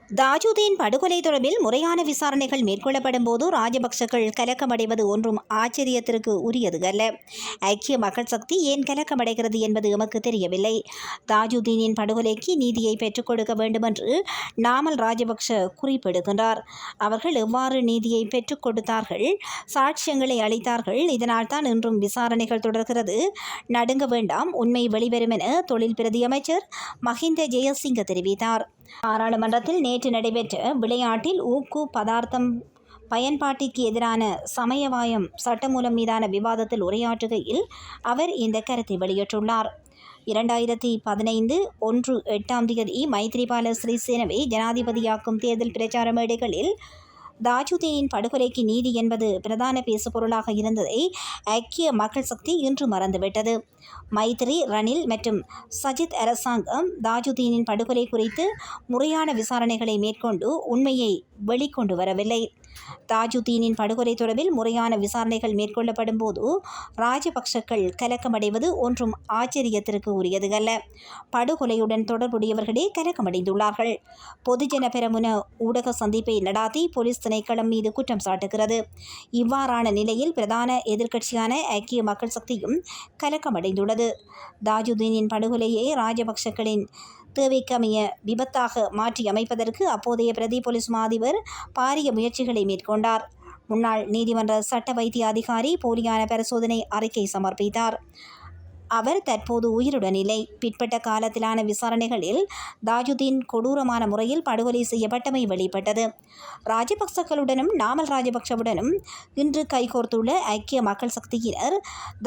தாஜுதீன் படுகொலை தொடர்பில் முறையான விசாரணைகள் மேற்கொள்ளப்படும் போது ராஜபக்சக்கள் கலக்கமடைவது ஒன்றும் ஆச்சரியத்திற்கு உரியது அல்ல. ஐக்கிய மக்கள் சக்தி ஏன் கலக்கமடைகிறது என்பது எமக்கு தெரியவில்லை. தாஜுதீனின் படுகொலைக்கு நீதியை பெற்றுக் கொடுக்க வேண்டும் என்று நாமல் ராஜபக்ஷ குறிப்பிடுகின்றார். அவர்கள் எவ்வாறு நீதியை பெற்றுக் கொடுத்தார்கள், சாட்சியங்களை அளித்தார்கள், இதனால் தான் இன்றும் விசாரணைகள் தொடர்கிறது. நடுங்க வேண்டாம், உண்மை வெளிவரும் என தொழில் பிரதி அமைச்சர் மஹிந்த ஜெயசிங்க தெரிவித்தார். பாராளுமன்றத்தில் நேற்று நடைபெற்ற விளையாட்டில் ஊக்கு பதார்த்தம் பயன்பாட்டிற்கு எதிரான சமயவாயம் சட்டமூலம் மீதான விவாதத்தில் உரையாற்றுகையில் அவர் இந்த கருத்தை வெளியிட்டுள்ளார். 2015 1/8 மைத்ரிபால சிறிசேனவை ஜனாதிபதியாக்கும் தேர்தல் பிரச்சார மேடைகளில் தாஜுதீனின் படுகொலைக்கு நீதி என்பது பிரதான பேசுபொருளாக இருந்ததை ஐக்கிய மக்கள் சக்தி இன்று மறந்துவிட்டது. மைத்ரி, ரணில் மற்றும் சஜித் அரசாங்கம் தாஜுதீனின் படுகொலை குறித்து முறையான விசாரணைகளை மேற்கொண்டு உண்மையை வெளிக்கொண்டு வரவில்லை. தாஜுதீனின் படுகொலை தொடர்பில் முறையான விசாரணைகள் மேற்கொள்ளப்படும் போது ராஜபக்சக்கள் கலக்கமடைவது ஒன்றும் ஆச்சரியத்திற்கு உரியது அல்ல. படுகொலையுடன் தொடர்புடையவர்களே கலக்கமடைந்துள்ளார்கள். பொதுஜன பெரமுன ஊடக சந்திப்பை நடாத்தி போலீஸ் திணைக்களம் மீது குற்றம் சாட்டுகிறது. இவ்வாறான நிலையில் பிரதான எதிர்க்கட்சியான ஐக்கிய மக்கள் சக்தியும் கலக்கமடைந்துள்ளது. தாஜுதீனின் படுகொலையை ராஜபக்சக்களின் தேவைக்கமைய விபத்தாக மாற்றி அமைப்பதற்கு அப்போதைய பிரதி போலீஸ் மா அதிபர் பாரிய முயற்சிகளை மேற்கொண்டார். முன்னாள் நீதிமன்ற சட்ட வைத்திய அதிகாரி போலியான பரிசோதனை அறிக்கை சமர்ப்பித்தார். அவர் தற்போது உயிருடன் இல்லை. பிற்பட்ட காலத்திலான விசாரணைகளில் தாஜுதீன் கொடூரமான முறையில் படுகொலை செய்யப்பட்டமை வெளிப்பட்டது. ராஜபக்சக்களுடனும் நாமல் ராஜபக்சவுடனும் இன்று கைகோர்த்துள்ள ஐக்கிய மக்கள் சக்தியினர்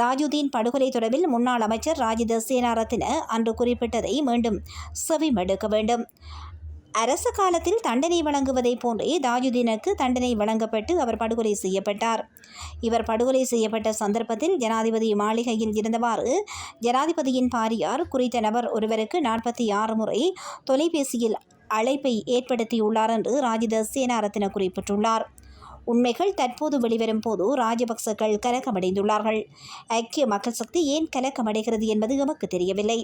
தாஜுதீன் படுகொலை தொடர்பில் முன்னாள் அமைச்சர் ராஜித சேனாரத்ன அன்று குறிப்பிட்டதை மீண்டும் செவிமடுக்க வேண்டும். அரச காலத்தில் தண்டனை வழங்குவதை போன்றே தாஜுதீனுக்கு தண்டனை வழங்கப்பட்டு அவர் படுகொலை செய்யப்பட்டார். இவர் படுகொலை செய்யப்பட்ட சந்தர்ப்பத்தில் ஜனாதிபதி மாளிகையில் இருந்தவாறு ஜனாதிபதியின் பாரியார் குறித்த நபர் ஒருவருக்கு 46 முறை தொலைபேசியில் அழைப்பை ஏற்படுத்தியுள்ளார் என்று ராஜித சேனாரத்ன குறிப்பிட்டுள்ளார். உண்மைகள் தற்போது வெளிவரும் போது ராஜபக்சக்கள் கலக்கமடைந்துள்ளார்கள். ஐக்கிய மக்கள் சக்தி ஏன் கலக்கமடைகிறது என்பது எமக்கு தெரியவில்லை.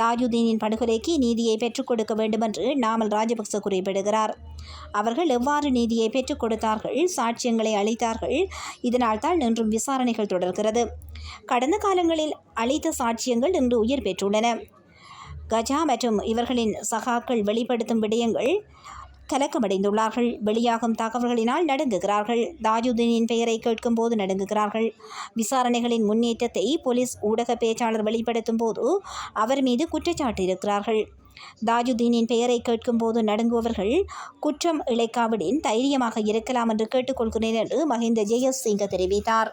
தாஜுதீனின் படுகொலைக்கு நீதியை பெற்றுக் கொடுக்க வேண்டும் என்று நாமல் ராஜபக்ச குறிப்பிடுகிறார். அவர்கள் எவ்வாறு நீதியை பெற்றுக் கொடுத்தார்கள், சாட்சியங்களை அளித்தார்கள், இதனால் தான் இன்றும் விசாரணைகள் தொடர்கிறது. கடந்த காலங்களில் அளித்த சாட்சியங்கள் இன்று உயிர் பெற்றுள்ளன. கஜா மற்றும் இவர்களின் சகாக்கள் வெளிப்படுத்தும் விடயங்கள் கலக்கமடைந்துள்ளார்கள். வெளியாகும் தகவல்களினால் நடுங்குகிறார்கள். தாஜுதீனின் பெயரை கேட்கும் போது நடுங்குகிறார்கள். விசாரணைகளின் முன்னேற்றத்தை போலீஸ் ஊடக பேச்சாளர் வெளிப்படுத்தும் போது அவர் மீது குற்றச்சாட்டு இருக்கிறார்கள். தாஜுதீனின் பெயரை கேட்கும் போது நடுங்குபவர்கள் குற்றம் இழைக்காவிடின் தைரியமாக இருக்கலாம் என்று கேட்டுக்கொள்கிறேன் என்று மஹிந்த ஜெயசிங்க தெரிவித்தார்.